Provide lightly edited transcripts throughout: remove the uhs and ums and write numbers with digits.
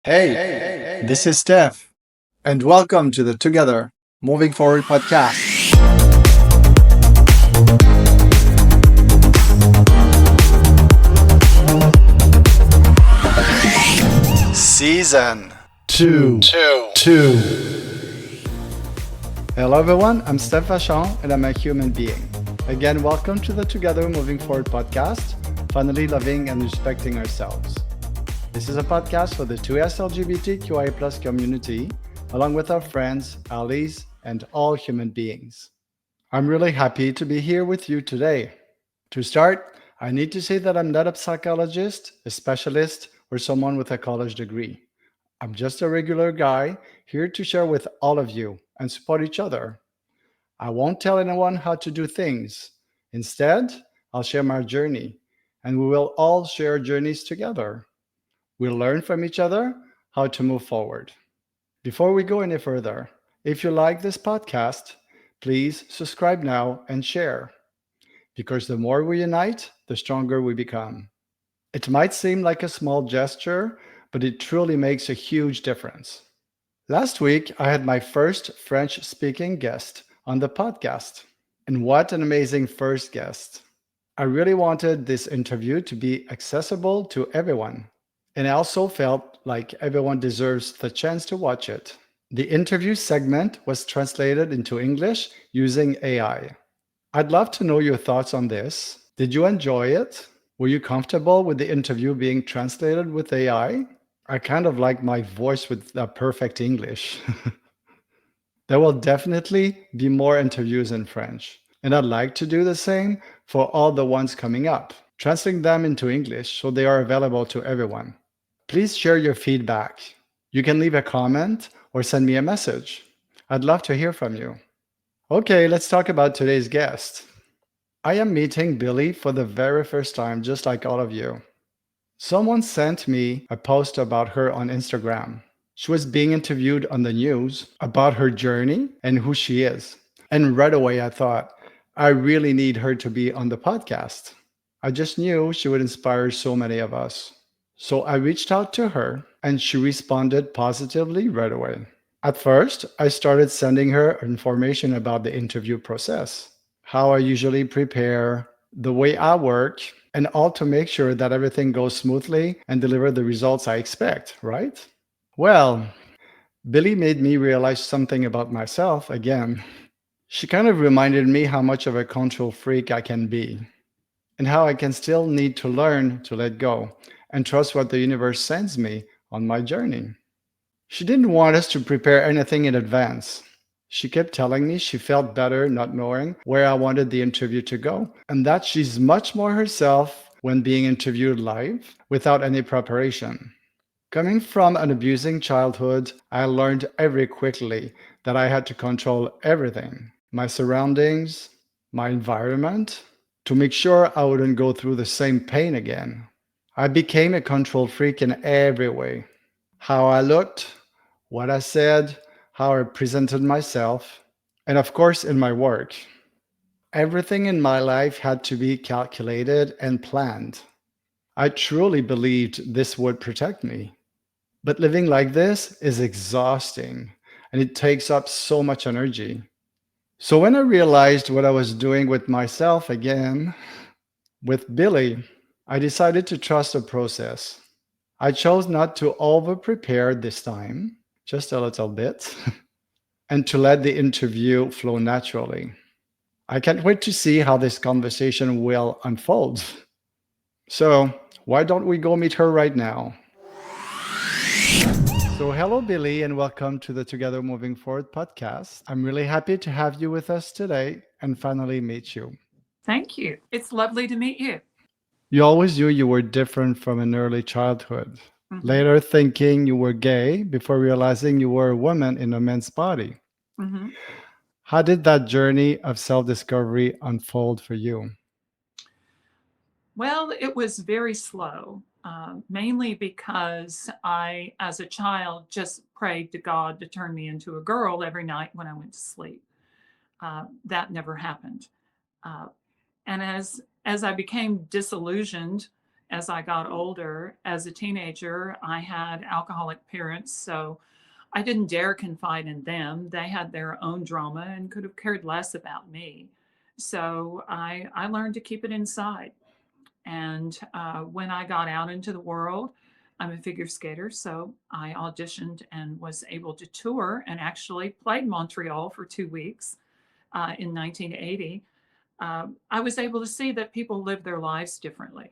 Hey, this is Steph, and welcome to the Together Moving Forward podcast. Season 2. Hello, everyone. I'm Steph Vachon, and I'm a human being. Again, welcome to the Together Moving Forward podcast, finally loving and respecting ourselves. This is a podcast for the 2S LGBTQI+ community, along with our friends, allies, and all human beings. I'm really happy to be here with you today. To start, I need to say that I'm not a psychologist, a specialist, or someone with a college degree. I'm just a regular guy here to share with all of you and support each other. I won't tell anyone how to do things. Instead, I'll share my journey, and we will all share journeys together. We'll learn from each other how to move forward. Before we go any further, if you like this podcast, please subscribe now and share. Because the more we unite, the stronger we become. It might seem like a small gesture, but it truly makes a huge difference. Last week, I had my first French-speaking guest on the podcast. And what an amazing first guest. I really wanted this interview to be accessible to everyone. And I also felt like everyone deserves the chance to watch it. The interview segment was translated into English using AI. I'd love to know your thoughts on this. Did you enjoy it? Were you comfortable with the interview being translated with AI? I kind of like my voice with the perfect English. There will definitely be more interviews in French, and I'd like to do the same for all the ones coming up, translating them into English so they are available to everyone. Please share your feedback. You can leave a comment or send me a message. I'd love to hear from you. Okay, let's talk about today's guest. I am meeting Billie for the very first time, just like all of you. Someone sent me a post about her on Instagram. She was being interviewed on the news about her journey and who she is. And right away, I thought, I really need her to be on the podcast. I just knew she would inspire so many of us. So I reached out to her and she responded positively right away. At first, I started sending her information about the interview process, how I usually prepare, the way I work, and all to make sure that everything goes smoothly and deliver the results I expect, right? Well, Billie made me realize something about myself again. She kind of reminded me how much of a control freak I can be, and how I can still need to learn to let go and trust what the universe sends me on my journey. She didn't want us to prepare anything in advance. She kept telling me she felt better not knowing where I wanted the interview to go, and that she's much more herself when being interviewed live without any preparation. Coming from an abusing childhood, I learned very quickly that I had to control everything, my surroundings, my environment, to make sure I wouldn't go through the same pain again. I became a control freak in every way. How I looked, what I said, how I presented myself, and of course in my work. Everything in my life had to be calculated and planned. I truly believed this would protect me. But living like this is exhausting and it takes up so much energy. So when I realized what I was doing with myself again, with Billie, I decided to trust the process. I chose not to over prepare this time, just a little bit, and to let the interview flow naturally. I can't wait to see how this conversation will unfold. So, why don't we go meet her right now? So, hello, Billie, and welcome to the Together Moving Forward podcast. I'm really happy to have you with us today and finally meet you. Thank you. It's lovely to meet you. You always knew you were different from an early childhood. Mhm. Later, thinking you were gay before realizing you were a woman in a man's body. Mhm. How did that journey of self discovery unfold for you? Well, it was very slow, mainly because I, as a child, just prayed to God to turn me into a girl every night when I went to sleep. That never happened. Uh, and as I became disillusioned as I got older. As a teenager, I had alcoholic parents, so I didn't dare confide in them. They had their own drama and could have cared less about me. So I learned to keep it inside. And when I got out into the world, I'm a figure skater, so I auditioned and was able to tour and actually played Montreal for 2 weeks in 1980. I was able to see that people live their lives differently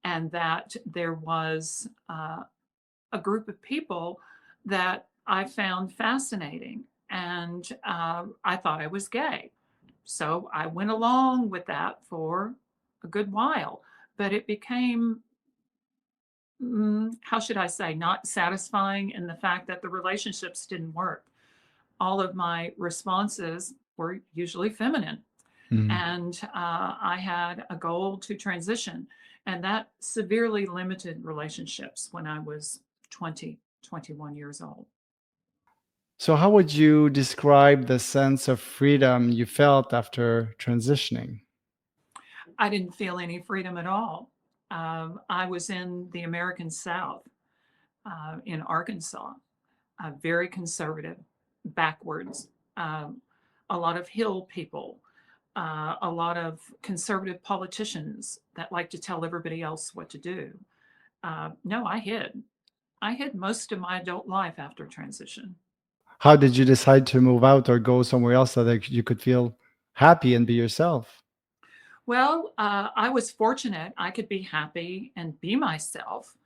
and that there was a group of people that I found fascinating. And I thought I was gay. So I went along with that for a good while. But it became, how should I say, not satisfying in the fact that the relationships didn't work. All of my responses were usually feminine. Mhm. And I had a goal to transition. And that severely limited relationships when I was 20, 21 years old. So, how would you describe the sense of freedom you felt after transitioning? I didn't feel any freedom at all. I was in the American South, in Arkansas, very conservative, backwards, um, a lot of Hill people, a lot of conservative politicians that like to tell everybody else what to do. No, I hid. I hid most of my adult life after transition. How did you decide to move out or go somewhere else so that you could feel happy and be yourself? Well, I was fortunate I could be happy and be myself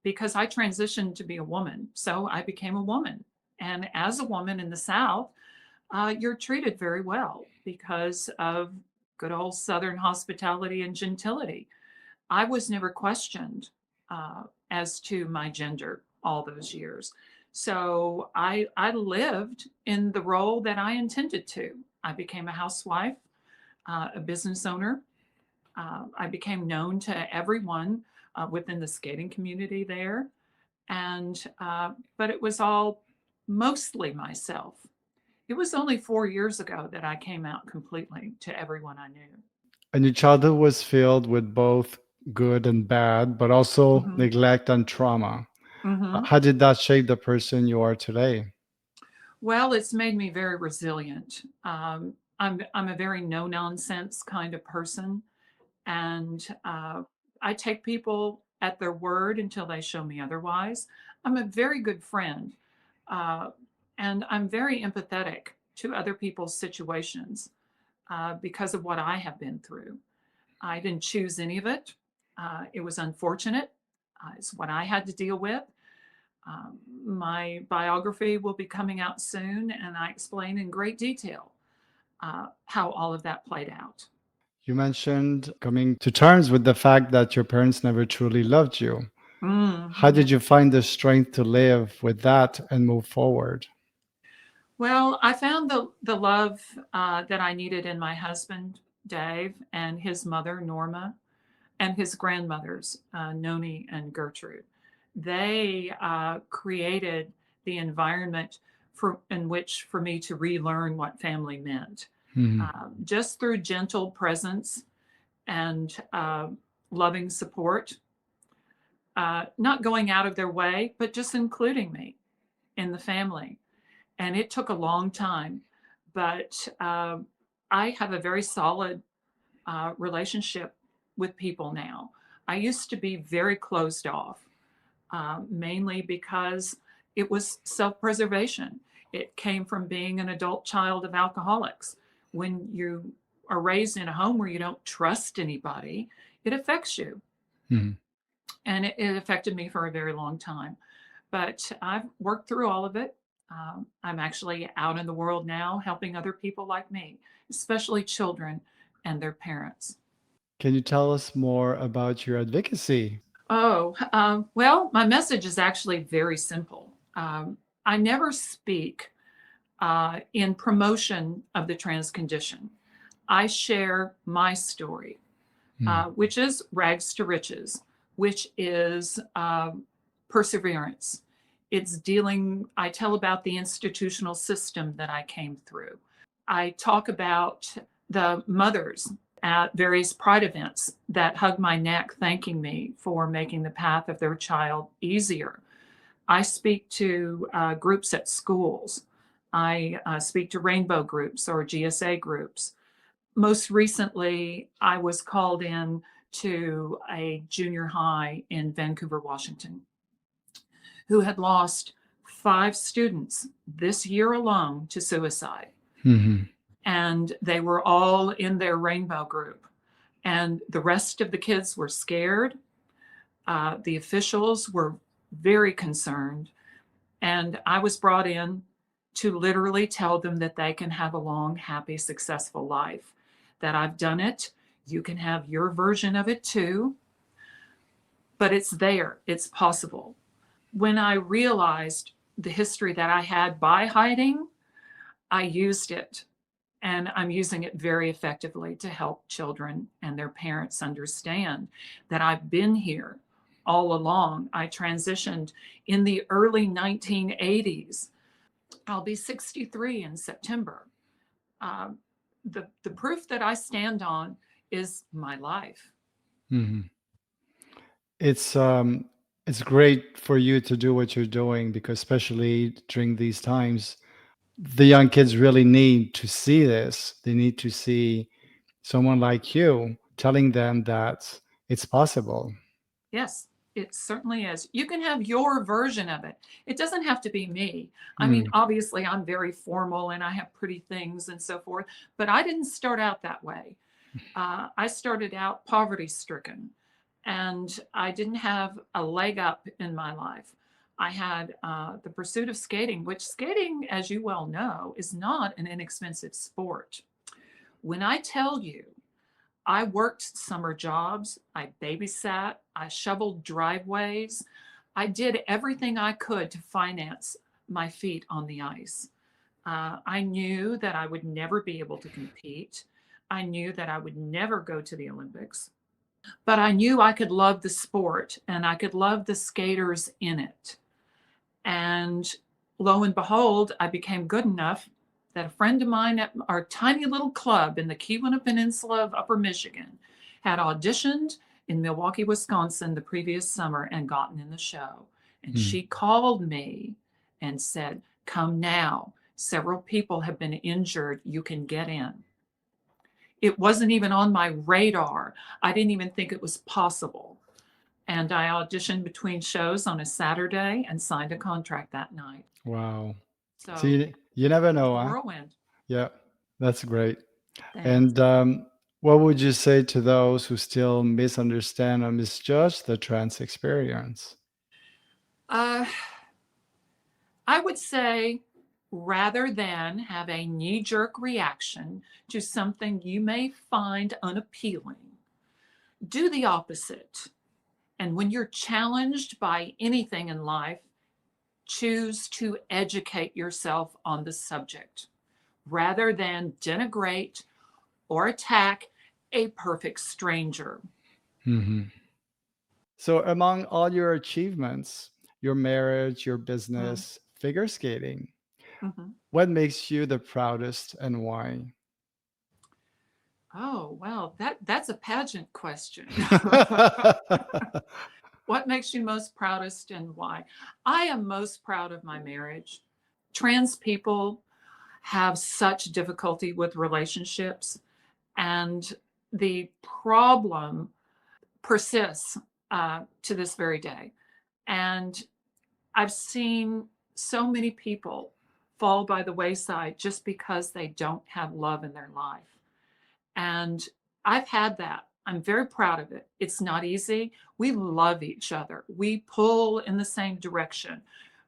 because I transitioned to be a woman. So I became a woman. And as a woman in the South, you're treated very well because of good old Southern hospitality and gentility. I was never questioned as to my gender all those years. So I lived in the role that I intended to. I became a housewife, a business owner. I became known to everyone within the skating community there. And, but it was all mostly myself. It was only 4 years ago that I came out completely to everyone I knew. And your childhood was filled with both good and bad, but also Hmm. neglect and trauma. Hmm. How did that shape the person you are today? Well, it's made me very resilient. I'm a very no nonsense kind of person. And I take people at their word until they show me otherwise. I'm a very good friend, uh, and I'm very empathetic to other people's situations because of what I have been through. I didn't choose any of it. It was unfortunate. It's what I had to deal with. My biography will be coming out soon, and I explain in great detail how all of that played out. You mentioned coming to terms with the fact that your parents never truly loved you. How Mm, did you find the strength to live with that and move forward? well, I found the love that I needed in my husband, Dave, and his mother, Norma, and his grandmothers, Noni and Gertrude. They created the environment in which for me to relearn what family meant. Mhm. Just through gentle presence and loving support, not going out of their way, but just including me in the family. And it took a long time, but I have a very solid relationship with people now. I used to be very closed off, mainly because it was self preservation. It came from being an adult child of alcoholics. When you are raised in a home where you don't trust anybody, it affects you. Mhm. And it affected me for a very long time. But I've worked through all of it. I'm actually out in the world now helping other people like me, especially children and their parents. Can you tell us more about your advocacy? Oh, well, my message is actually very simple. I never speak in promotion of the trans condition. I share my story, Mm. which is rags to riches, which is perseverance. It's dealing, I tell about the institutional system that I came through. I talk about the mothers at various pride events that hug my neck, thanking me for making the path of their child easier. I speak to groups at schools. I speak to rainbow groups or GSA groups. Most recently, I was called in to a junior high in Vancouver, Washington, who had lost 5 students this year alone to suicide. Mhm. And they were all in their rainbow group. And the rest of the kids were scared. The officials were very concerned. And I was brought in to literally tell them that they can have a long, happy, successful life, that I've done it. You can have your version of it too, but it's there, it's possible. When I realized the history that I had by hiding, I used it, and I'm using it very effectively to help children and their parents understand that I've been here all along. I transitioned in the early 1980s. I'll be 63 in September. Um, the proof that I stand on is my life. Mhm. It's um it's great for you to do what you're doing because especially during these times, the young kids really need to see this. They need to see someone like you telling them that it's possible. Yes, it certainly is. You can have your version of it. It doesn't have to be me. I mean, Mm. obviously, I'm very formal and I have pretty things and so forth, but I didn't start out that way. I started out poverty stricken and I didn't have a leg up in my life. I had the pursuit of skating, which skating, as you well know, is not an inexpensive sport. When I tell you, I worked summer jobs, I babysat, I shoveled driveways, I did everything I could to finance my feet on the ice. I knew that I would never be able to compete. I knew that I would never go to the Olympics, but I knew I could love the sport and I could love the skaters in it. And lo and behold, I became good enough that a friend of mine at our tiny little club in the Keweenaw Peninsula of Upper Michigan had auditioned in Milwaukee, Wisconsin the previous summer and gotten in the show. And Mm. she called me and said, "Come now. Several people have been injured. You can get in." It wasn't even on my radar. I didn't even think it was possible. And I auditioned between shows on a Saturday and signed a contract that night. Wow. So So you never it's know, a huh? whirlwind. Yeah, that's great. Thanks. And what would you say to those who still misunderstand or misjudge the trans experience? Uh, I would say rather than have a knee jerk reaction to something you may find unappealing, do the opposite. And when you're challenged by anything in life, choose to educate yourself on the subject rather than denigrate or attack a perfect stranger. Hmm. So, among all your achievements, your marriage, your Mm, business, figure skating, mhm. what makes you the proudest and why? Oh, well, that's a pageant question. What makes you most proudest and why? I am most proud of my marriage. Trans people have such difficulty with relationships, and the problem persists to this very day. And I've seen so many people fall by the wayside just because they don't have love in their life. And I've had that. I'm very proud of it. It's not easy. We love each other. We pull in the same direction.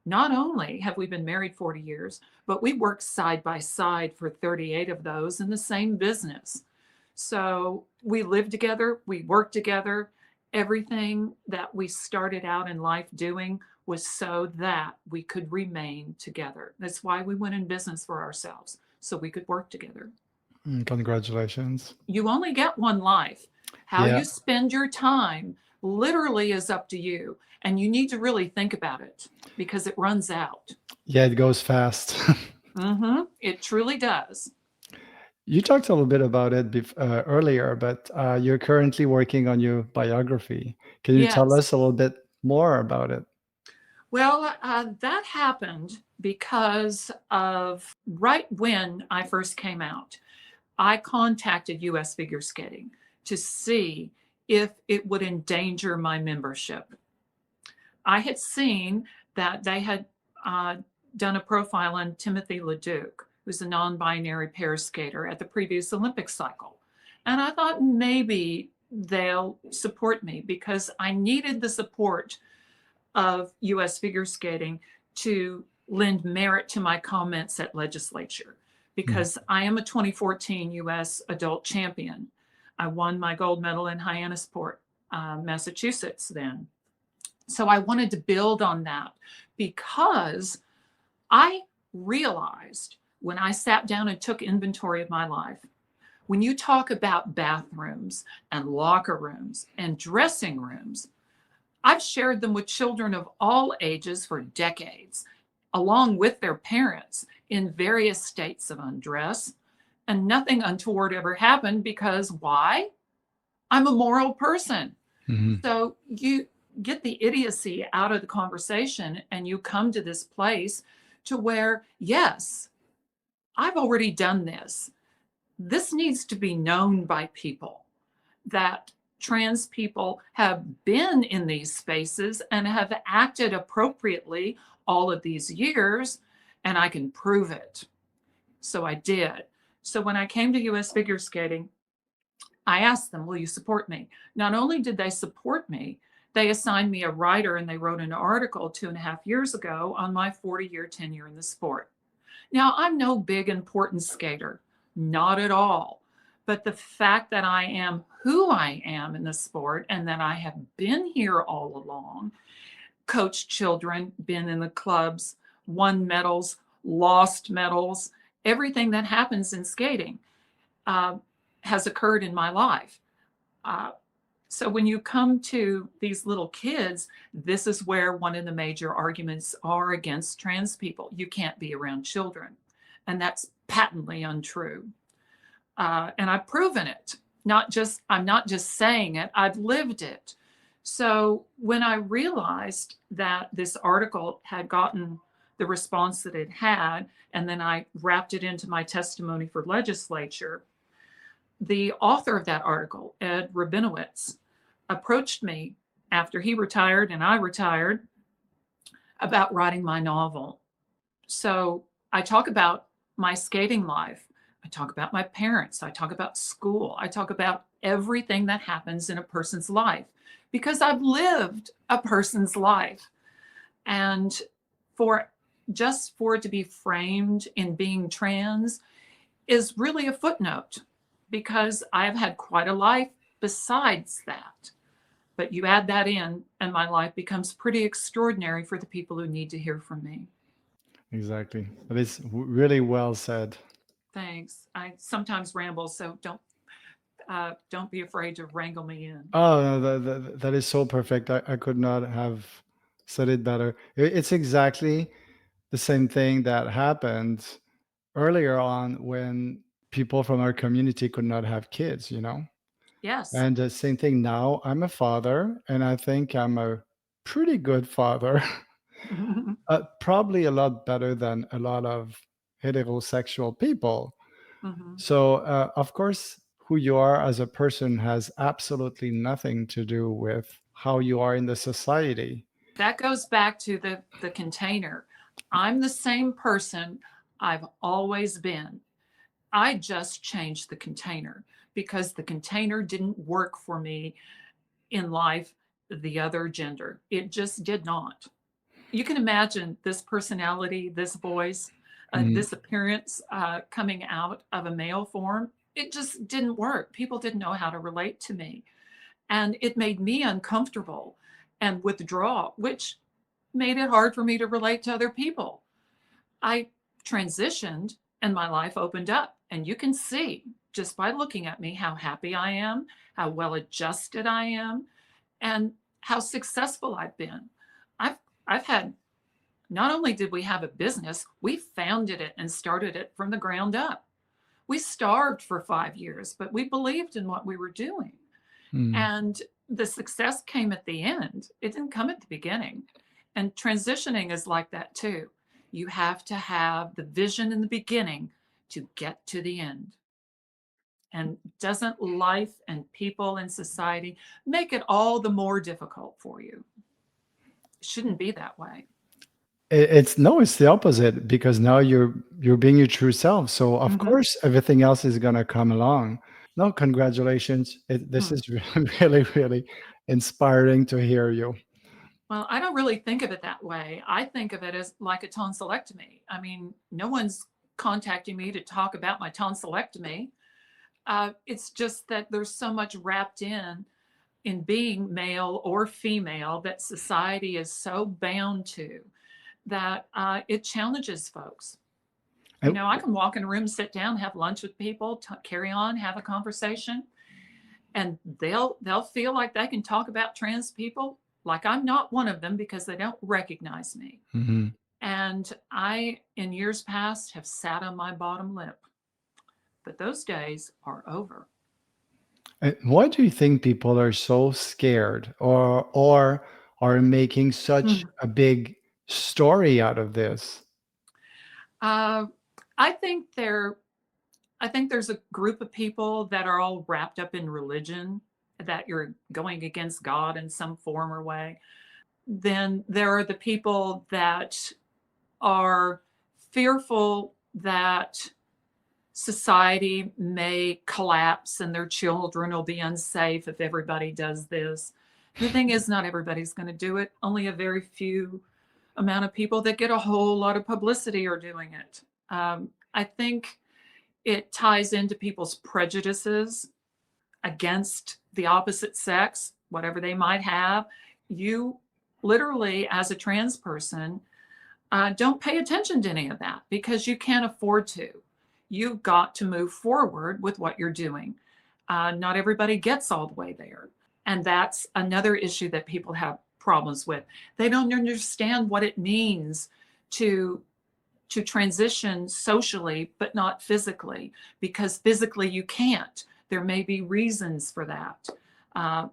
Not only have we been married 40 years, but we worked side by side for 38 of those in the same business. So we live together, we work together. Everything that we started out in life doing was so that we could remain together. That's why we went in business for ourselves, so we could work together. Congratulations. You only get one life. How Yeah. you spend your time literally is up to you. And you need to really think about it because it runs out. Yeah, it goes fast. It truly does. You talked a little bit about it earlier, but you're currently working on your biography. Can you tell Yes. us a little bit more about it? Well, that happened because of right when I first came out. I contacted US Figure Skating to see if it would endanger my membership. I had seen that they had uh, done a profile on Timothy LeDuc, who's a non binary pair skater at the previous Olympic cycle. And I thought maybe they'll support me because I needed the support of US figure skating to lend merit to my comments at legislature Mm. because I am a 2014 US adult champion. I won my gold medal in Hyannisport, Massachusetts then. So I wanted to build on that because I realized when I sat down and took inventory of my life, when you talk about bathrooms and locker rooms and dressing rooms, I've shared them with children of all ages for decades, along with their parents in various states of undress. And nothing untoward ever happened because why? I'm a moral person. Mhm. So you get the idiocy out of the conversation and you come to this place to where, yes, I've already done this. This needs to be known by people that trans people have been in these spaces and have acted appropriately all of these years, and I can prove it. So I did. So when I came to US Figure Skating, I asked them, will you support me? Not only did they support me, they assigned me a writer and they wrote an article 2.5 years ago on my 40-year tenure in the sport. Now, I'm no big, important skater, not at all. But the fact that I am who I am in the sport and that I have been here all along, coached children, been in the clubs, won medals, lost medals, everything that happens in skating uh, has occurred in my life. Uh, so when you come to these little kids, this is where one of the major arguments are against trans people. You can't be around children. And that's patently untrue. And I've proven it. I'm not just saying it, I've lived it. So when I realized that this article had gotten the response that it had, and then I wrapped it into my testimony for legislature, the author of that article, Ed Rabinowitz, approached me after he retired and I retired about writing my novel. So I talk about my skating life. I talk about my parents. I talk about school. I talk about everything that happens in a person's life because I've lived a person's life. And for for it to be framed in being trans is really a footnote because I've had quite a life besides that. But you add that in, and my life becomes pretty extraordinary for the people who need to hear from me. Exactly. That is really well said. Thanks. I sometimes ramble, so don't be afraid to wrangle me in. Oh, no, that is so perfect. I could not have said it better. It's exactly the same thing that happened earlier on when people from our community could not have kids, you know? Yes. And the same thing now. I'm a father, and I think I'm a pretty good father. Probably a lot better than a lot of heterosexual people. Mhm. So, of course, who you are as a person has absolutely nothing to do with how you are in the society. That goes back to the container. I'm the same person I've always been. I just changed the container because the container didn't work for me in life, the other gender. It just did not. You can imagine this personality, this voice, Mhm. this appearance coming out of a male form. It just didn't work. People didn't know how to relate to me. And it made me uncomfortable and withdraw, which made it hard for me to relate to other people. I transitioned and my life opened up. And you can see just by looking at me how happy I am, how well adjusted I am, and how successful I've been. I've I've had not only did we have a business, we founded it and started it from the ground up. We starved for 5 years, but we believed in what we were doing. Mm. And the success came at the end. It didn't come at the beginning. And transitioning is like that too. You have to have the vision in the beginning to get to the end. And doesn't life and people and society make it all the more difficult for you? It shouldn't be that way. It's no, it's the opposite because now you're being your true self. So of Hmm. course everything else is gonna come along. No, congratulations. This is really, really inspiring to hear you. Well, I don't really think of it that way. I think of it as like a tonsillectomy. I mean, no one's contacting me to talk about my tonsillectomy. It's just that there's so much wrapped in being male or female that society is so bound to that it challenges folks. You And know, I can walk in a room, sit down, have lunch with people, carry on, have a conversation, and they'll feel like they can talk about trans people like I'm not one of them because they don't recognize me. mhm. And I, in years past, have sat on my bottom lip, but those days are over. Why do you think people are so scared or are making such Hmm. a big story out of this? Uh, I think there I think there's a group of people that are all wrapped up in religion, that you're going against God in some form or way. Then there are the people that are fearful that society may collapse and their children will be unsafe if everybody does this. The thing is, not everybody's going to do it. Only a very few amount of people that get a whole lot of publicity are doing it. I think it ties into people's prejudices against the opposite sex, whatever they might have. You literally, as a trans person, don't pay attention to any of that because you can't afford to. You've got to move forward with what you're doing. Not everybody gets all the way there. And that's another issue that people have problems with. They don't understand what it means to transition socially but not physically, because physically you can't. There may be reasons for that,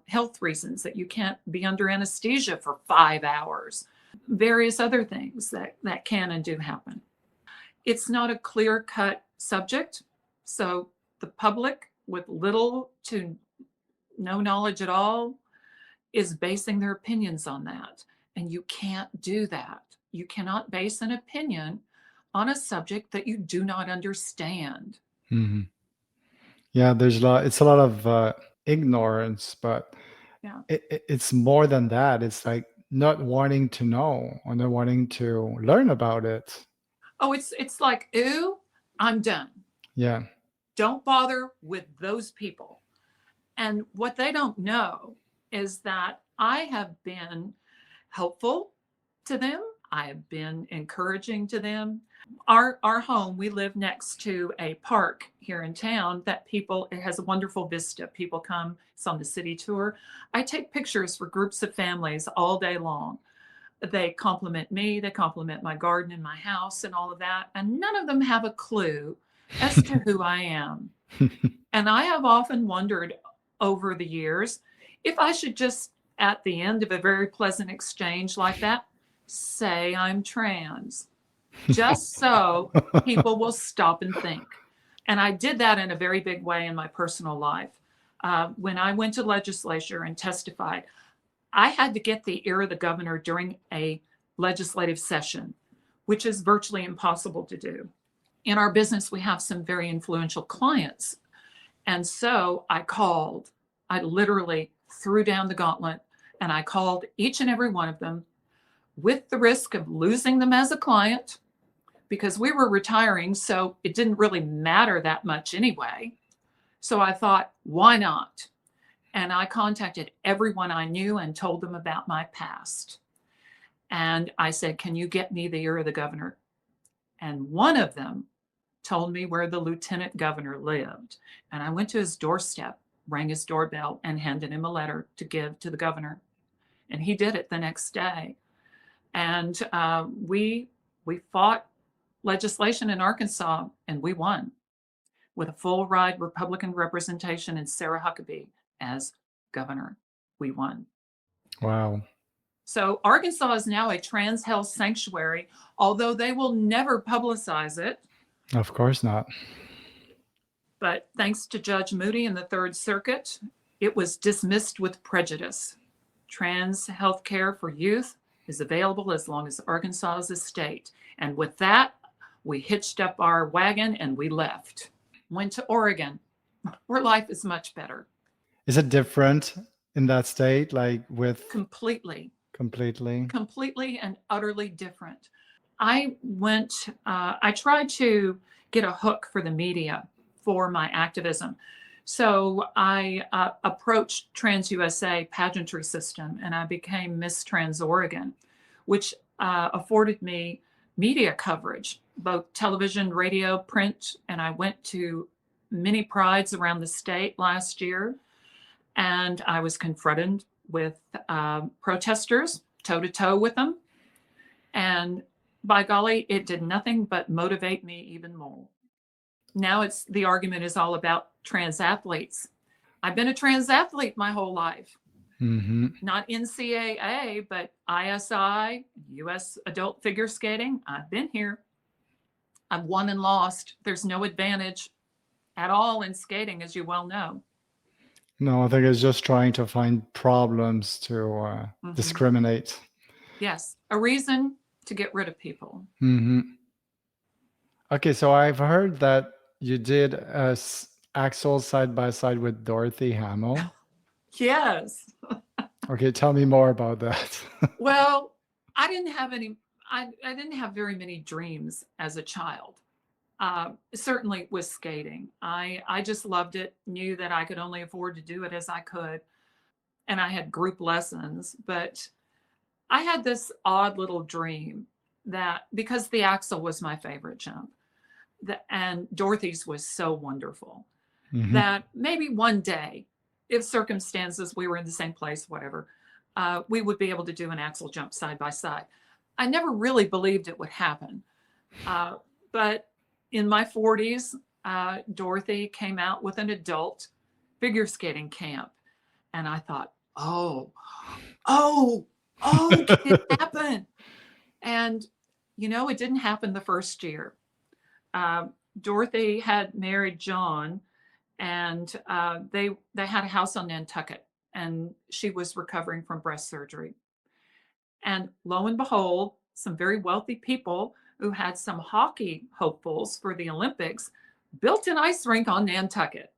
health reasons that you can't be under anesthesia for 5 hours, various other things that can and do happen. It's not a clear cut subject, so the public with little to no knowledge at all is basing their opinions on that. And you can't do that. You cannot base an opinion on a subject that you do not understand. Mhm. Yeah, there's a lot. It's a lot of ignorance, but Yeah. it's more than that. It's like not wanting to know or not wanting to learn about it. Oh, it's like, ooh, I'm done. Yeah. Don't bother with those people. And what they don't know is that I have been helpful to them. I have been encouraging to them. Our home, we live next to a park here in town that people, it has a wonderful vista. People come, it's on the city tour. I take pictures for groups of families all day long. They compliment me, they compliment my garden and my house and all of that. And none of them have a clue as to who I am. And I have often wondered over the years if I should just, at the end of a very pleasant exchange like that, say I'm trans, just so people will stop and think. And I did that in a very big way in my personal life. When I went to legislature and testified, I had to get the ear of the governor during a legislative session, which is virtually impossible to do. In our business, we have some very influential clients. And so I literally threw down the gauntlet and I called each and every one of them with the risk of losing them as a client because we were retiring. So it didn't really matter that much anyway. So I thought, why not? And I contacted everyone I knew and told them about my past. And I said, can you get me the ear of the governor? And one of them told me where the lieutenant governor lived. And I went to his doorstep, rang his doorbell, and handed him a letter to give to the governor. And he did it the next day. And we fought legislation in Arkansas, and we won. with a full ride Republican representation and Sarah Huckabee as governor. We won. Wow. So Arkansas is now a trans health sanctuary, although they will never publicize it. Of course not. But thanks to Judge Moody in the Third Circuit, it was dismissed with prejudice. Trans health care for youth is available as long as Arkansas is a state. And with that, we hitched up our wagon and we left. Went to Oregon, where life is much better. Is it different in that state, like with Completely completely? and utterly different. I tried to get a hook for the media for my activism. So I approached Trans USA pageantry system and I became Miss Trans Oregon, which afforded me media coverage, both television, radio, print, and I went to many prides around the state last year. And I was confronted with protesters, toe to toe with them. And by golly, it did nothing but motivate me even more. Now the argument is all about trans athletes. I've been a trans athlete my whole life. Mm-hmm. Not NCAA, but ISI, US adult figure skating. I've been here. I've won and lost. There's no advantage at all in skating, as you well know. No, I think it's just trying to find problems to discriminate. Yes, a reason to get rid of people. Mm-hmm. Okay, so I've heard that you did Axel side by side with Dorothy Hamill. Yes. Okay, tell me more about that. Well, I didn't have very many dreams as a child. Certainly with skating. I just loved it, knew that I could only afford to do it as I could. And I had group lessons, but I had this odd little dream that because the Axel was my favorite jump, and Dorothy's was so wonderful, that maybe one day, if circumstances, we were in the same place, whatever, we would be able to do an Axel jump side by side. I never really believed it would happen. But in my 40s, Dorothy came out with an adult figure skating camp. And I thought, oh, can it happen? And, it didn't happen the first year. Dorothy had married John, and they had a house on Nantucket, and she was recovering from breast surgery. And lo and behold, some very wealthy people who had some hockey hopefuls for the Olympics built an ice rink on Nantucket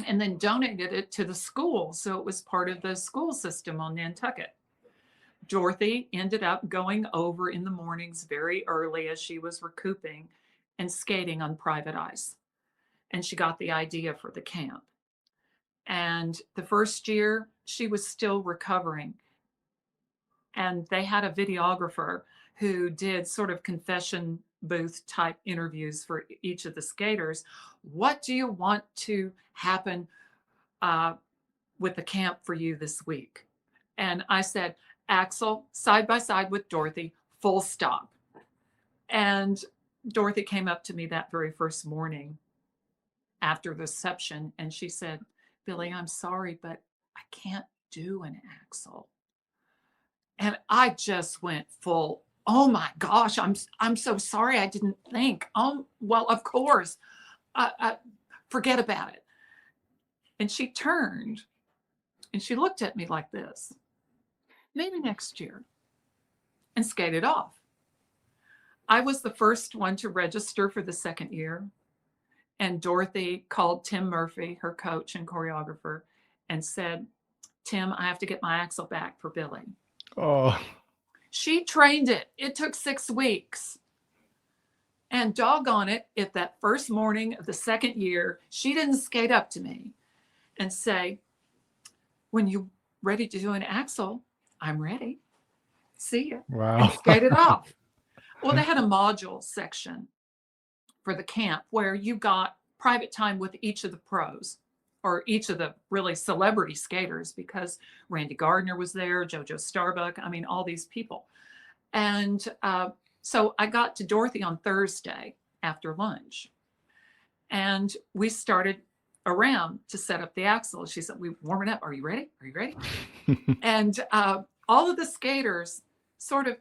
and then donated it to the school. So it was part of the school system on Nantucket. Dorothy ended up going over in the mornings very early as she was recouping and skating on private ice. And she got the idea for the camp. And the first year, she was still recovering. And they had a videographer who did sort of confession booth type interviews for each of the skaters. What do you want to happen with the camp for you this week? And I said, Axel, side by side with Dorothy, full stop. And Dorothy came up to me that very first morning after the reception, and she said, Billie, I'm sorry, but I can't do an Axel. And I just went full, oh my gosh, I'm so sorry. I didn't think. Well, of course, forget about it. And she turned and she looked at me like this, maybe next year, and skated off. I was the first one to register for the second year. And Dorothy called Tim Murphy, her coach and choreographer, and said, Tim, I have to get my Axel back for Billie. Oh. She trained it. It took 6 weeks. And doggone it, if that first morning of the second year, she didn't skate up to me and say, when you're ready to do an Axel, I'm ready. See ya. Wow. And skated off. Well, they had a module section for the camp where you got private time with each of the pros or each of the really celebrity skaters, because Randy Gardner was there, JoJo Starbuck, I mean, all these people. And so I got to Dorothy on Thursday after lunch. And we started around to set up the axle. She said, "We warm it up. Are you ready? Are you ready?" And all of the skaters sort of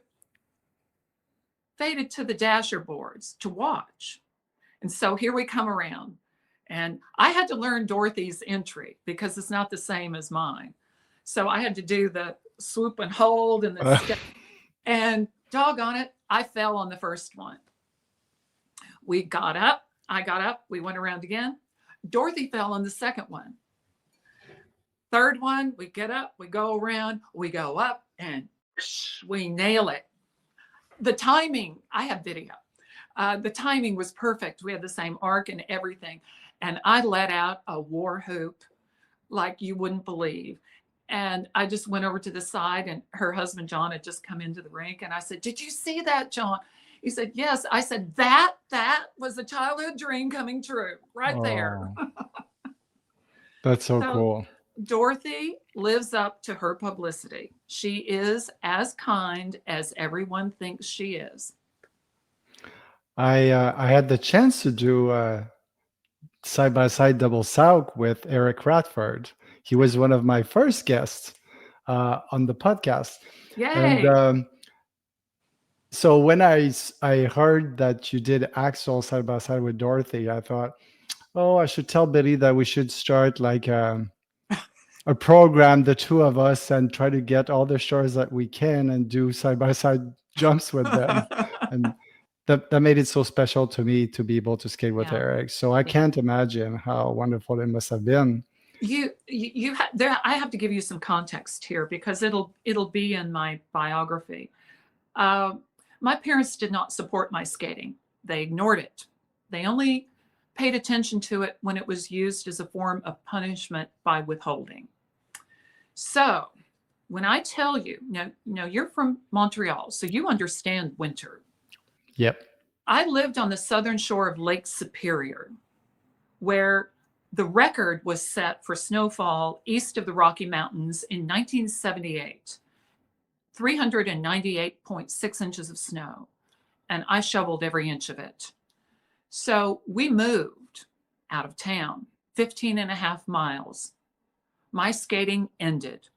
faded to the dasher boards to watch. And so here we come around. And I had to learn Dorothy's entry because it's not the same as mine. So I had to do the swoop and hold and the step. And doggone it, I fell on the first one. We got up. I got up. We went around again. Dorothy fell on the second one. Third one, we get up, we go around, we go up, and we nail it. The timing, I have video. The timing was perfect. We had the same arc and everything. And I let out a war whoop like you wouldn't believe. And I just went over to the side, and her husband, John, had just come into the rink. And I said, "Did you see that, John?" He said, "Yes." I said, that was a childhood dream coming true right there. That's so So cool. Dorothy lives up to her publicity. She is as kind as everyone thinks she is. I had the chance to do side by side double souk with Eric Radford. He was one of my first guests on the podcast. And Yay. so when I heard that you did Axel side by side with Dorothy, I thought, oh, I should tell Billy that we should start like a program, the two of us, and try to get all the shores that we can and do side by side jumps with them. And that made it so special to me to be able to skate with Yeah. Eric. So I Yeah. can't imagine how wonderful it must have been. I have to give you some context here because it'll be in my biography. My parents did not support my skating. They ignored it. They only paid attention to it when it was used as a form of punishment by withholding. So when I tell you, now you're from Montreal, so you understand winter. Yep. I lived on the southern shore of Lake Superior, where the record was set for snowfall east of the Rocky Mountains in 1978, 398.6 inches of snow. And I shoveled every inch of it. So we moved out of town, 15 and a half miles. My skating ended.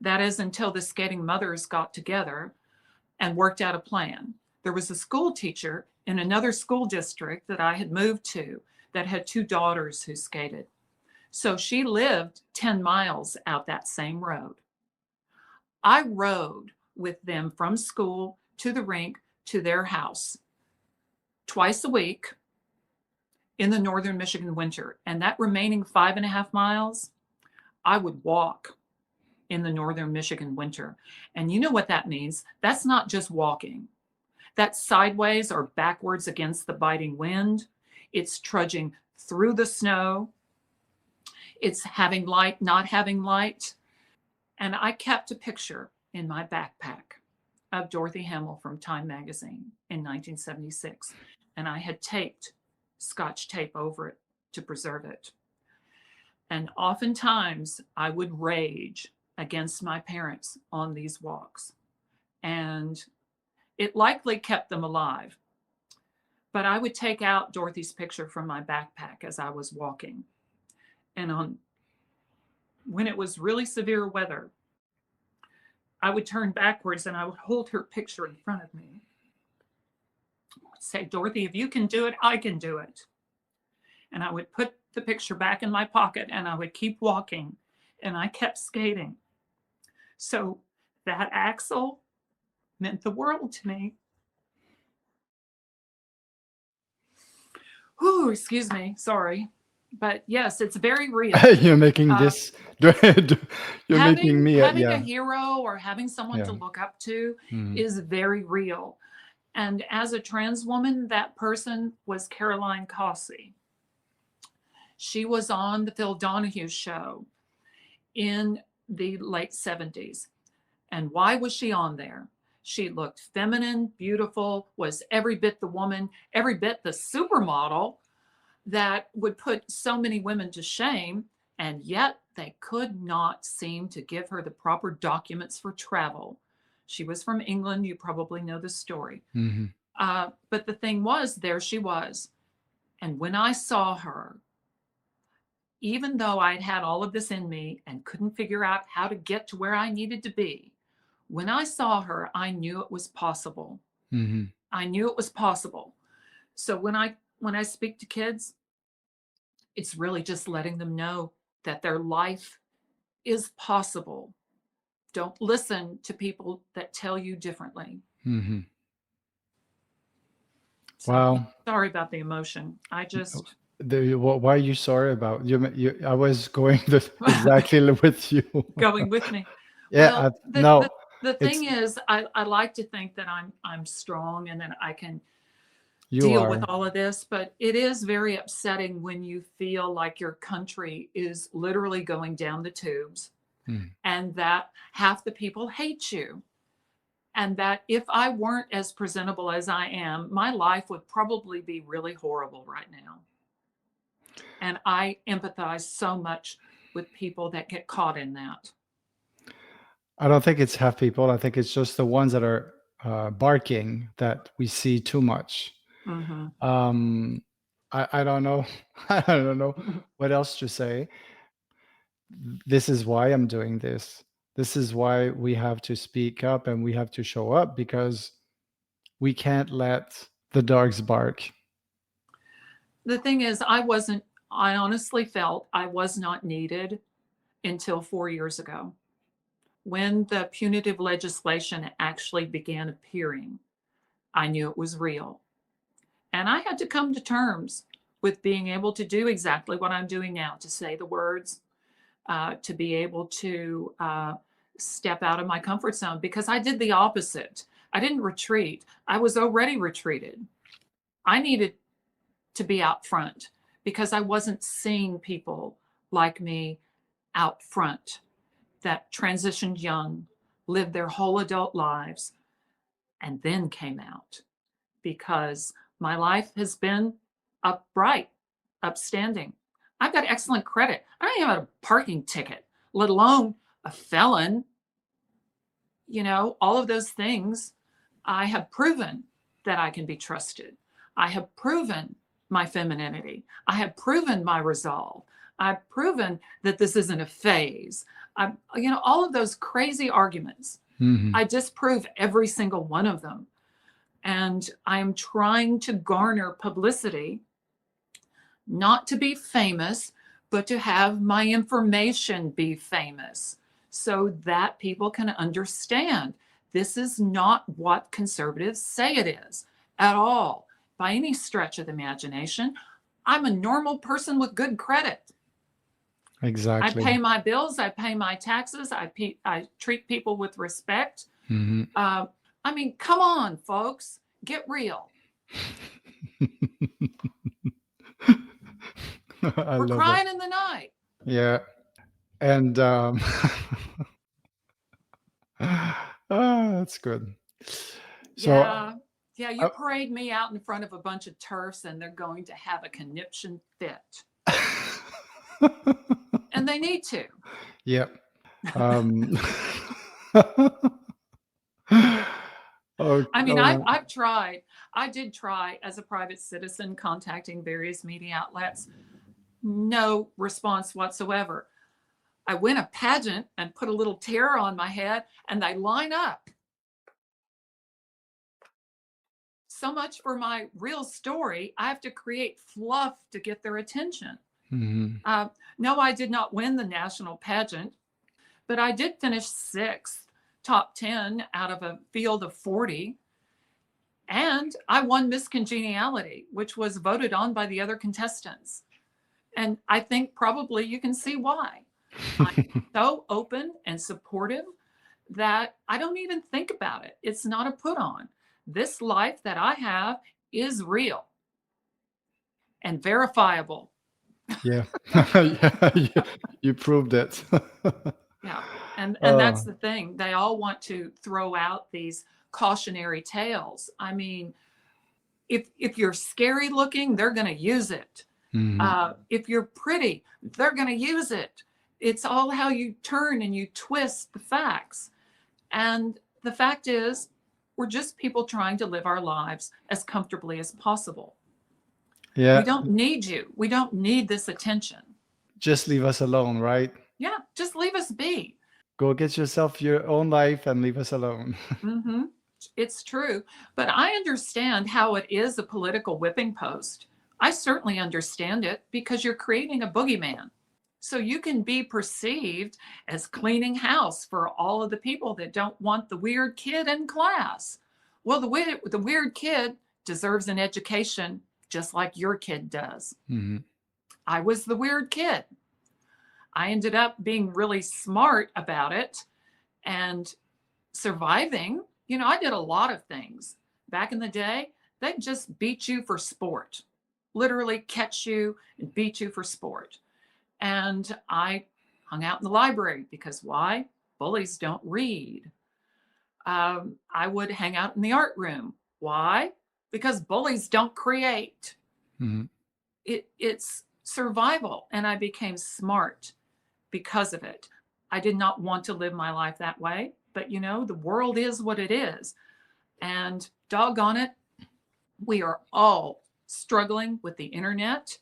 That is until the skating mothers got together and worked out a plan. There was a school teacher in another school district that I had moved to that had two daughters who skated. So she lived 10 miles out that same road. I rode with them from school to the rink to their house twice a week in the northern Michigan winter. And that remaining 5.5 miles, I would walk in the northern Michigan winter. And you know what that means? That's not just walking. That's sideways or backwards against the biting wind. It's trudging through the snow. It's having light, not having light. And I kept a picture in my backpack of Dorothy Hamill from Time magazine in 1976. And I had taped Scotch tape over it to preserve it. And oftentimes I would rage against my parents on these walks. And it likely kept them alive. But I would take out Dorothy's picture from my backpack as I was walking. And when it was really severe weather, I would turn backwards and I would hold her picture in front of me. I would say, "Dorothy, if you can do it, I can do it." And I would put the picture back in my pocket and I would keep walking, and I kept skating. So that axle meant the world to me. Oh, excuse me. Sorry. But yes, it's very real. You're making this. You're making me. Having Yeah. a hero or having someone Yeah. to look up to Mhm. is very real. And as a trans woman, that person was Caroline Cossey. She was on the Phil Donahue show in the late 70s. And why was she on there? She looked feminine, beautiful, was every bit the woman, every bit the supermodel that would put so many women to shame. And yet they could not seem to give her the proper documents for travel. She was from England. You probably know the story. Mhm. But the thing was, there she was. And when I saw her, even though I'd had all of this in me and couldn't figure out how to get to where I needed to be, when I saw her, I knew it was possible. Mm-hmm. I knew it was possible. So when I speak to kids, it's really just letting them know that their life is possible. Don't listen to people that tell you differently. Mm-hmm. So Wow. sorry about the emotion. I just Why are you sorry about you? I was going exactly with you. going with me. Yeah, Well, no, the it's thing is, I like to think that I'm strong and that I can you deal with are. all of this, but it is very upsetting when you feel like your country is literally going down the tubes Mm. and that half the people hate you. And that if I weren't as presentable as I am, my life would probably be really horrible right now. And I empathize so much with people that get caught in that. I don't think it's half people. I think it's just the ones that are barking that we see too much. Mm-hmm. Um, I don't know. I don't know what else to say. This is why I'm doing this. This is why we have to speak up and we have to show up because we can't let the dogs bark. The thing is, I honestly felt I was not needed until 4 years ago when the punitive legislation actually began appearing. I knew it was real. And I had to come to terms with being able to do exactly what I'm doing now, to say the words, to be able to step out of my comfort zone, because I did the opposite. I didn't retreat. I was already retreated. I needed to be out front because I wasn't seeing people like me out front that transitioned young, lived their whole adult lives, and then came out, because my life has been upright, upstanding. I've got excellent credit. I don't even have a parking ticket, let alone a felon. All of those things. I have proven that I can be trusted. I have proven my femininity. I have proven my resolve. I've proven that this isn't a phase. All of those crazy arguments. Mhm. I disprove every single one of them. And I'm trying to garner publicity, not to be famous, but to have my information be famous so that people can understand this is not what conservatives say it is at all, by any stretch of the imagination. I'm a normal person with good credit. I Exactly. pay my bills, I pay my taxes, I treat people with respect. Mhm. Come on, folks, get real. I We're love it. crying in the night. Yeah. And that's good. So Yeah. Yeah, you parade me out in front of a bunch of turfs and they're going to have a conniption fit. And they need to. yeah. Um, oh, oh my. I've tried. I did try as a private citizen contacting various media outlets. No response whatsoever. I win a pageant and put a little tiara on my head and they line up. So much for my real story. I have to create fluff to get their attention. Mhm. No, I did not win the national pageant, but I did finish sixth, top 10 out of a field of 40. And I won Miss Congeniality, which was voted on by the other contestants. And I think probably you can see why. I'm so open and supportive that I don't even think about it. It's not a put on. This life that I have is real and verifiable. Yeah. Yeah, you proved it. Yeah. And that's Oh, the thing. They all want to throw out these cautionary tales. If you're scary looking, they're going to use it. mhm. If you're pretty, they're going to use it. It's all how you turn and you twist the facts. And the fact is, we're just people trying to live our lives as comfortably as possible. We Yeah. don't need you. We don't need this attention. Just leave us alone, right? Yeah, just leave us be. Go get yourself your own life and leave us alone. Hmm. It's true. But I understand how it is a political whipping post. I certainly understand it because you're creating a boogeyman. So you can be perceived as cleaning house for all of the people that don't want the weird kid in class. Well, the weird kid deserves an education just like your kid does. Hmm. I was the weird kid. I ended up being really smart about it and surviving. I did a lot of things. Back in the day, they'd just beat you for sport, literally catch you and beat you for sport. And I hung out in the library because why? Bullies don't read. I would hang out in the art room. Why? Because bullies don't create. Hmm. It's survival. And I became smart because of it. I did not want to live my life that way, but the world is what it is. And doggone it, we are all struggling with the internet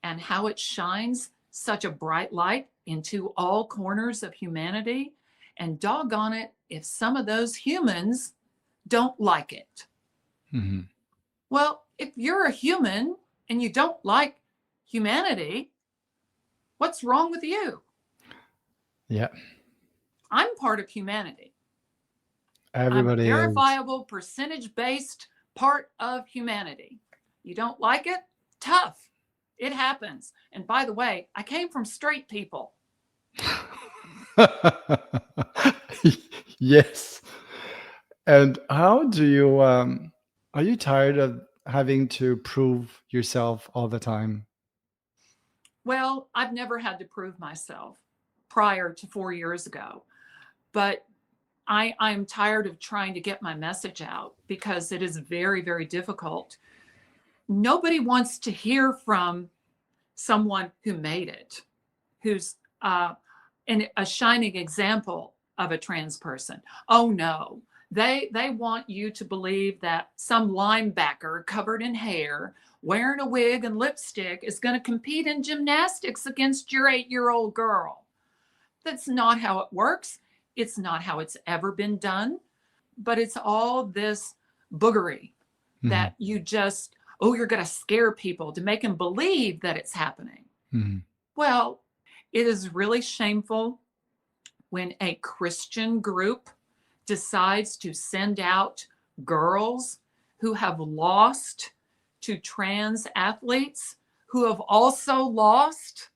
and how it shines such a bright light into all corners of humanity. And doggone it, if some of those humans don't like it. Hmm. Well, if you're a human and you don't like humanity, what's wrong with you? Yeah. I'm part of humanity. I'm a Everybody is. verifiable, percentage-based part of humanity. You don't like it? Tough. It happens. And by the way, I came from straight people. Yes. And how do you are you tired of having to prove yourself all the time? Well, I've never had to prove myself prior to 4 years ago, but I'm tired of trying to get my message out because it is very, very difficult. Nobody wants to hear from someone who made it, who's a shining example of a trans person. Oh no, they want you to believe that some linebacker covered in hair, wearing a wig and lipstick, is going to compete in gymnastics against your 8-year-old girl. That's not how it works. It's not how it's ever been done. But it's all this boogery Hmm. that you're going to scare people to make them believe that it's happening. Hmm. Well, it is really shameful when a Christian group decides to send out girls who have lost to trans athletes who have also lost.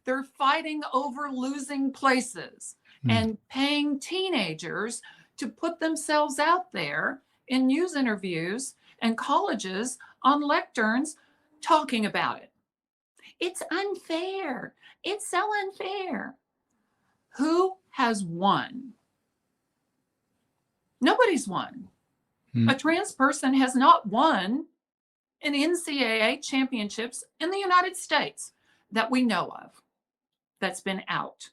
They're fighting over losing places and paying teenagers to put themselves out there in news interviews and colleges on lecterns talking about it. It's unfair. It's so unfair. Who has won? Nobody's won. Hmm. A trans person has not won an NCAA championships in the United States that we know of that's been out.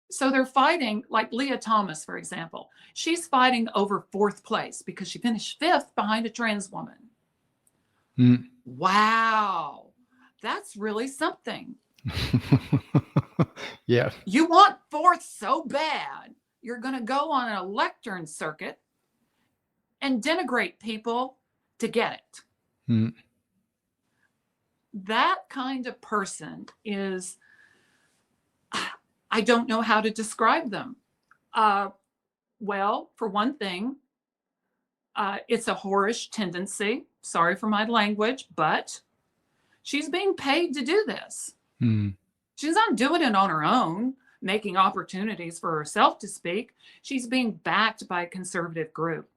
So they're fighting, like Leah Thomas, for example. She's fighting over fourth place because she finished fifth behind a trans woman. Hmm. Wow, that's really something. Yeah. You want fourth so bad, you're going to go on a lectern circuit and denigrate people to get it. Hmm. That kind of person is, I don't know how to describe them. Well, for one thing, it's a whorish tendency. Sorry for my language, but she's being paid to do this. Hmm. She's not doing it on her own, making opportunities for herself to speak. She's being backed by a conservative group.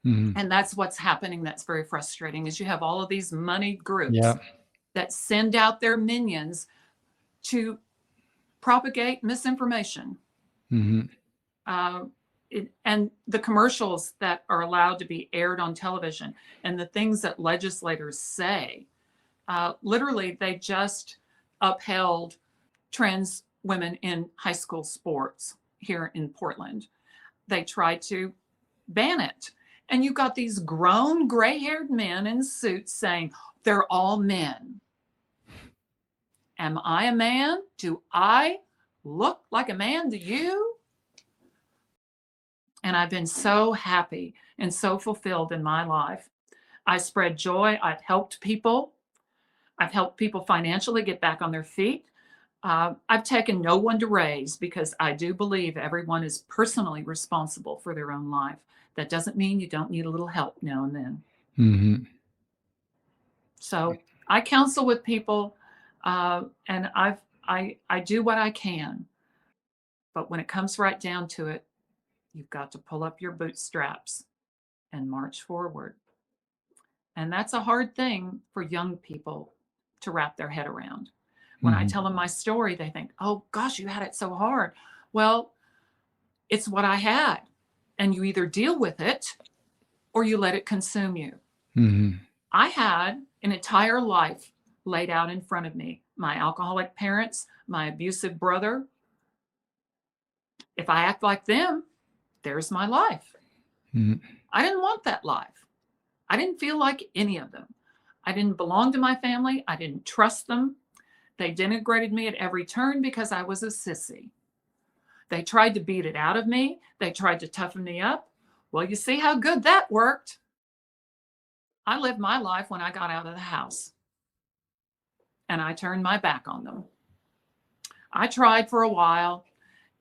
Hmm. And that's what's happening. That's very frustrating is you have all of these moneyed groups Yeah. that send out their minions to propagate misinformation. Hmm. And the commercials that are allowed to be aired on television and the things that legislators say, literally, they just upheld trans women in high school sports here in Portland. They tried to ban it. And you've got these grown gray-haired men in suits saying, they're all men. Am I a man? Do I look like a man to you? And I've been so happy and so fulfilled in my life. I spread joy. I've helped people. I've helped people financially get back on their feet. I've taken no one to raise because I do believe everyone is personally responsible for their own life. That doesn't mean you don't need a little help now and then. Mm-hmm. So I counsel with people, and I do what I can. But when it comes right down to it, you've got to pull up your bootstraps and march forward. And that's a hard thing for young people to wrap their head around. When I Mm-hmm. tell them my story, they think, oh gosh, you had it so hard. Well, it's what I had. And you either deal with it or you let it consume you. Mm-hmm. I had an entire life laid out in front of me. My alcoholic parents, my abusive brother. If I act like them, there's my life. Mm-hmm. I didn't want that life. I didn't feel like any of them. I didn't belong to my family. I didn't trust them. They denigrated me at every turn because I was a sissy. They tried to beat it out of me. They tried to toughen me up. Well, you see how good that worked. I lived my life when I got out of the house and I turned my back on them. I tried for a while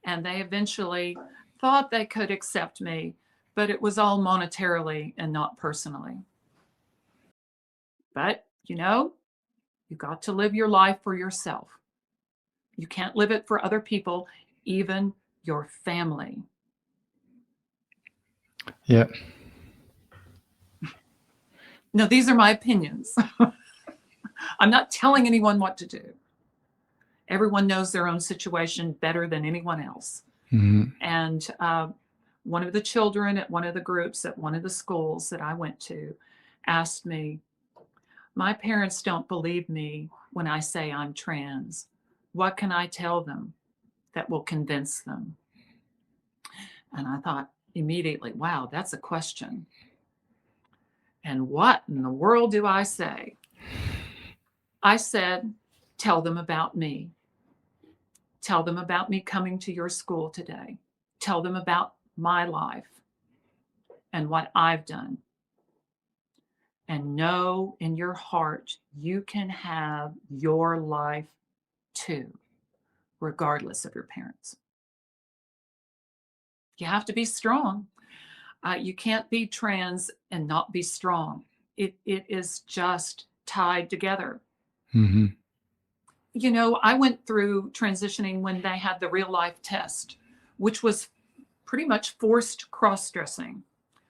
and they eventually thought they could accept me, but it was all monetarily and not personally. But, you got to live your life for yourself. You can't live it for other people, even your family. Yeah. No, these are my opinions. I'm not telling anyone what to do. Everyone knows their own situation better than anyone else. Mm-hmm. And one of the children at one of the groups at one of the schools that I went to asked me, my parents don't believe me when I say I'm trans. What can I tell them that will convince them? And I thought immediately, wow, that's a question. And what in the world do I say? I said, tell them about me. Tell them about me coming to your school today. Tell them about my life and what I've done. And know in your heart you can have your life too, regardless of your parents. You have to be strong. You can't be trans and not be strong. It is just tied together. Mm-hmm. I went through transitioning when they had the real life test, which was pretty much forced cross dressing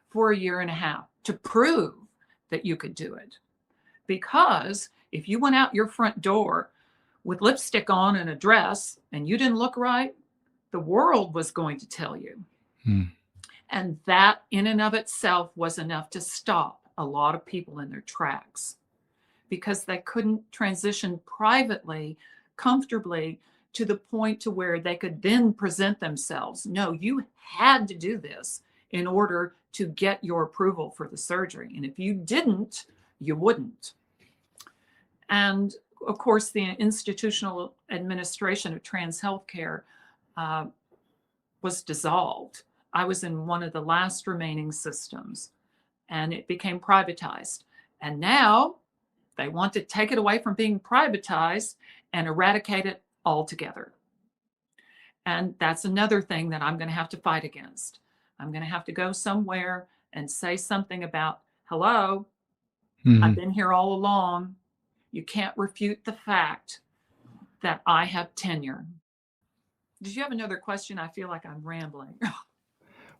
for a year and a half to prove that you could do it. Because if you went out your front door with lipstick on and a dress and you didn't look right, the world was going to tell you. Mm. And that in and of itself was enough to stop a lot of people in their tracks because they couldn't transition privately, comfortably to the point to where they could then present themselves. No, you had to do this in order to get your approval for the surgery. And if you didn't, you wouldn't. And of course, the institutional administration of trans healthcare was dissolved. I was in one of the last remaining systems and it became privatized. And now they want to take it away from being privatized and eradicate it altogether. And that's another thing that I'm going to have to fight against. I'm going to have to go somewhere and say something about, hello, Mm-hmm. I've been here all along. You can't refute the fact that I have tenure. Did you have another question? I feel like I'm rambling.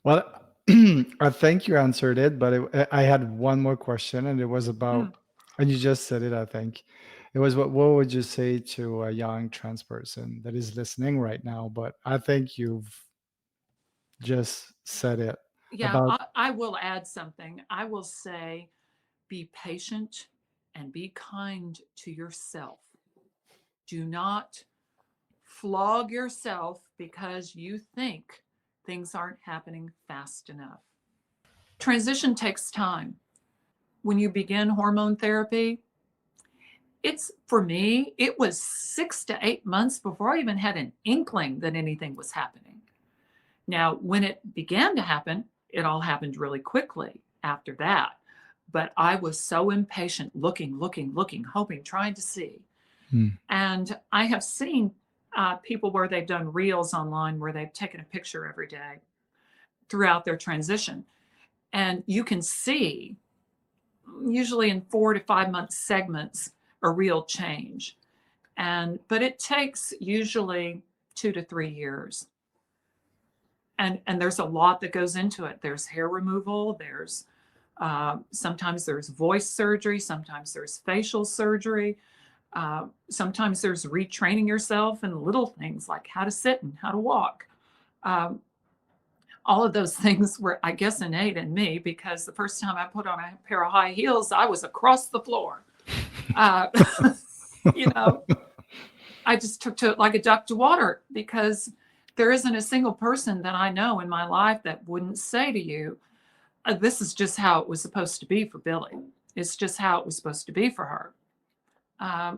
Well, I think you answered it, but I had one more question, and it was about, and you just said it, I think. It was what would you say to a young trans person that is listening right now? But I think you've just said it Yeah, about, I will add something. I will say be patient and be kind to yourself. Do not flog yourself because you think things aren't happening fast enough. Transition takes time. When you begin hormone therapy, for me, it was 6 to 8 months before I even had an inkling that anything was happening. Now, when it began to happen, it all happened really quickly after that. But I was so impatient, looking, hoping, trying to see. Mm. And I have seen people where they've done reels online where they've taken a picture every day throughout their transition. And you can see, usually in 4 to 5 month segments, a real change. But it takes usually 2 to 3 years. And there's a lot that goes into it. There's hair removal, there's sometimes there's voice surgery, sometimes there's facial surgery, sometimes there's retraining yourself in little things like how to sit and how to walk. Um, all of those things were, I guess, innate in me, because the first time I put on a pair of high heels, I was across the floor. Uh, you know, I just took to it like a duck to water, because there isn't a single person that I know in my life that wouldn't say to you, this is just how it was supposed to be for Billie. It's just how it was supposed to be for her.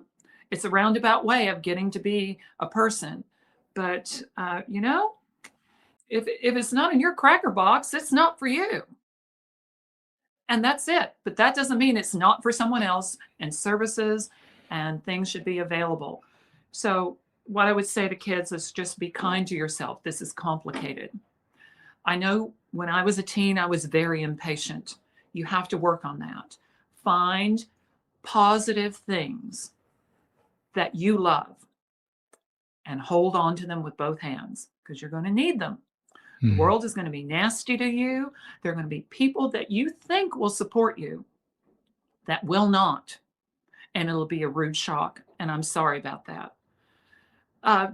It's a roundabout way of getting to be a person. But, if it's not in your cracker box, it's not for you. And that's it. But that doesn't mean it's not for someone else, and services and things should be available. So what I would say to kids is just be kind to yourself. This is complicated. I know when I was a teen, I was very impatient. You have to work on that. Find positive things that you love and hold on to them with both hands, because you're going to need them. The world is going to be nasty to you. There are going to be people that you think will support you that will not. And it'll be a rude shock. And I'm sorry about that.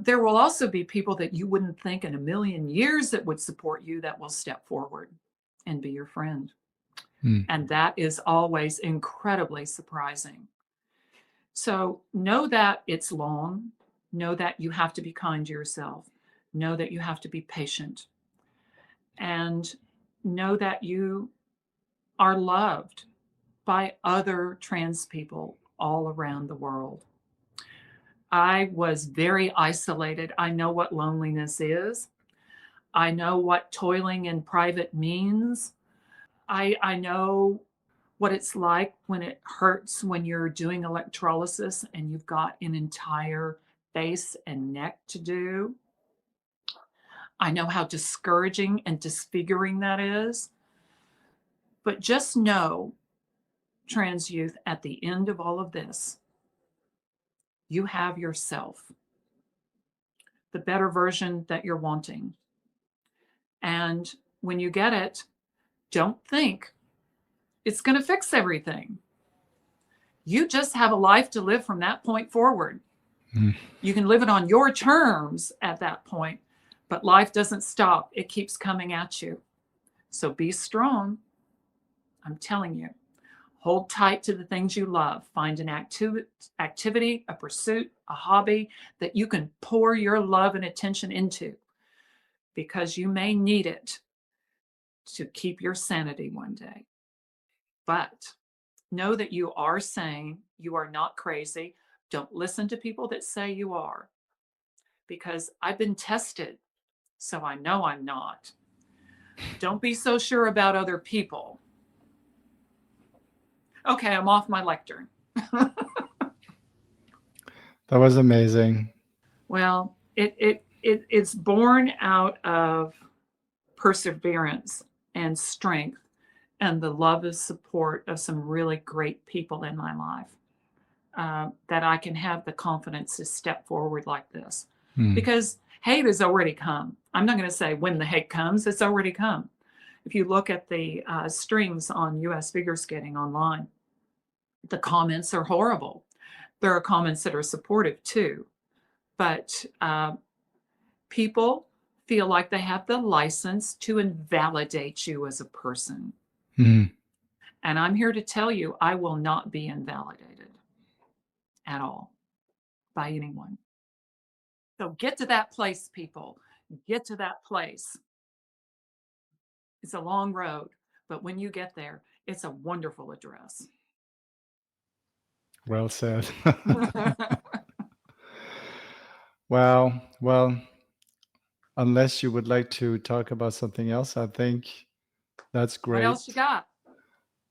There will also be people that you wouldn't think in a million years that would support you that will step forward and be your friend. And that is always incredibly surprising. So know that it's long. Know that you have to be kind to yourself. Know that you have to be patient. And know that you are loved by other trans people all around the world. I was very isolated. I know what loneliness is. I know what toiling in private means. I know what it's like when it hurts when you're doing electrolysis and you've got an entire face and neck to do. I know how discouraging and disfiguring that is. But just know, trans youth, at the end of all of this, you have yourself, the better version that you're wanting. And when you get it, don't think it's going to fix everything. You just have a life to live from that point forward. You can live it on your terms at that point, but life doesn't stop. It keeps coming at you. So be strong. I'm telling you, hold tight to the things you love. Find an activity, a pursuit, a hobby that you can pour your love and attention into, because you may need it to keep your sanity one day. But know that you are sane. You are not crazy. Don't listen to people that say you are, because I've been tested, so I know I'm not. Don't be so sure about other people. Okay, I'm off my lectern. That was amazing. Well, it's born out of perseverance and strength and the love and support of some really great people in my life, that I can have the confidence to step forward like this. Because hate has already come. I'm not going to say when the hate comes, it's already come. If you look at the streams on US figure skating online, the comments are horrible. There are comments that are supportive too. But people feel like they have the license to invalidate you as a person. And I'm here to tell you, I will not be invalidated at all by anyone. So get to that place, people. Get to that place. It's a long road, but when you get there, it's a wonderful address. Well said. Well, unless you would like to talk about something else, I think that's What great. else you got?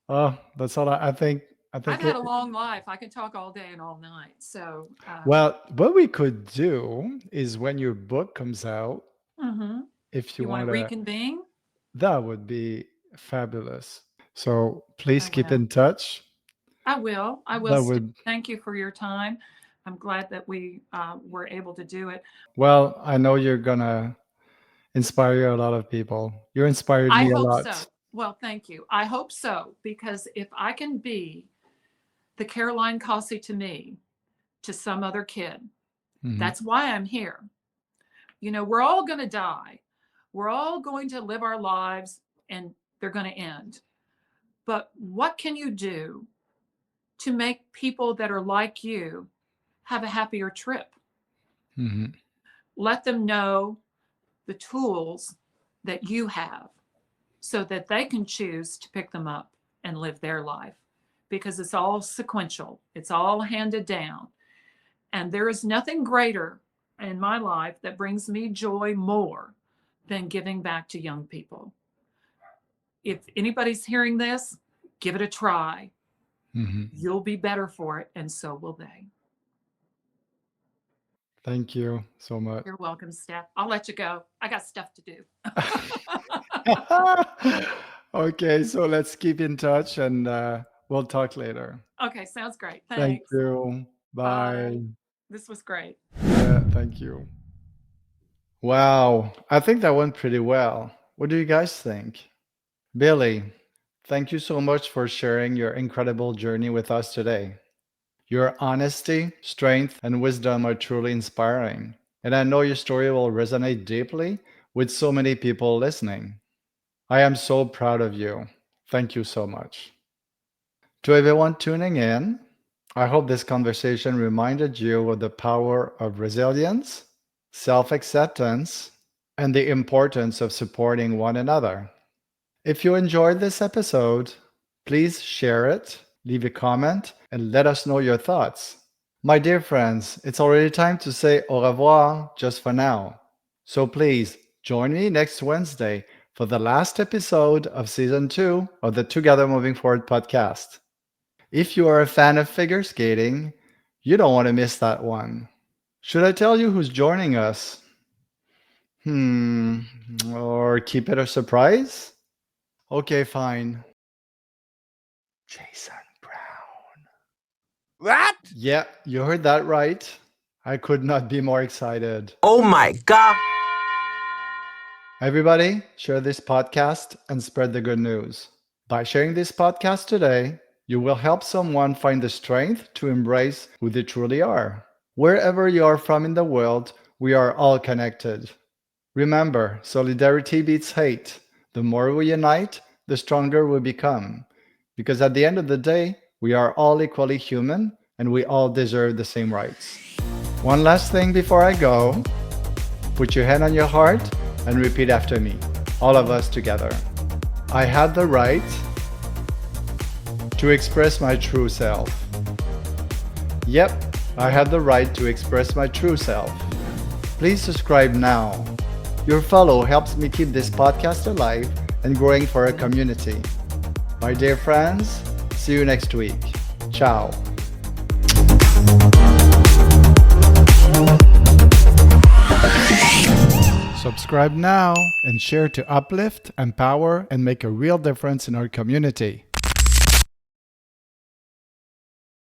Oh, that's all I think. I I've think had it, a long life. I can talk all day and all night. So, well, what we could do is when your book comes out, mhm. if you You want to want to, reconvene? that would be fabulous. So please I keep will. in touch. I will. I will. That Steve. would, Thank you for your time. I'm glad that we were able to do it. well, I know you're gonna inspire a lot of people. You inspired I me a hope lot. so. Well, thank you. I hope so, because if I can be the Caroline Cossey to me, to some other kid, Mhm. that's why I'm here. You know, we're all going to die. We're all going to live our lives and they're going to end. But what can you do to make people that are like you have a happier trip? Mhm. Let them know the tools that you have so that they can choose to pick them up and live their life, because it's all sequential, it's all handed down. And there is nothing greater in my life that brings me joy more than giving back to young people. If anybody's hearing this, give it a try. Mhm. You'll be better for it, and so will they. Thank you so much. You're welcome, Steph. I'll let you go. I got stuff to do. Okay, so let's keep in touch and we'll talk later. Okay, sounds great. Thank Thanks. you. Bye. Bye. This was great. Yeah, thank you. Wow, I think that went pretty well. What do you guys think? Billy, thank you so much for sharing your incredible journey with us today. Your honesty, strength, and wisdom are truly inspiring. And I know your story will resonate deeply with so many people listening. I am so proud of you. Thank you so much. To everyone tuning in, I hope this conversation reminded you of the power of resilience, self acceptance, and the importance of supporting one another. If you enjoyed this episode, please share it, leave a comment, and let us know your thoughts. My dear friends, it's already time to say au revoir just for now. So please join me next Wednesday for the last episode of season 2 of the Together Moving Forward podcast. If you are a fan of figure skating, you don't want to miss that one. Should I tell you who's joining us? Or keep it a surprise? Okay, fine. Jason Brown. What? Yeah, you heard that right. I could not be more excited. Oh my God. Everybody, share this podcast and spread the good news. By sharing this podcast today, you will help someone find the strength to embrace who they truly are. Wherever you are from in the world, we are all connected. Remember, solidarity beats hate. The more we unite, the stronger we become. Because at the end of the day, we are all equally human and we all deserve the same rights. One last thing before I go. Put your hand on your heart and repeat after me, all of us together. I had the right to express my true self. Yep, I had the right to express my true self. Please subscribe now. Your follow helps me keep this podcast alive and growing for a community. My dear friends, see you next week. Ciao. Subscribe now and share to uplift, empower, and make a real difference in our community.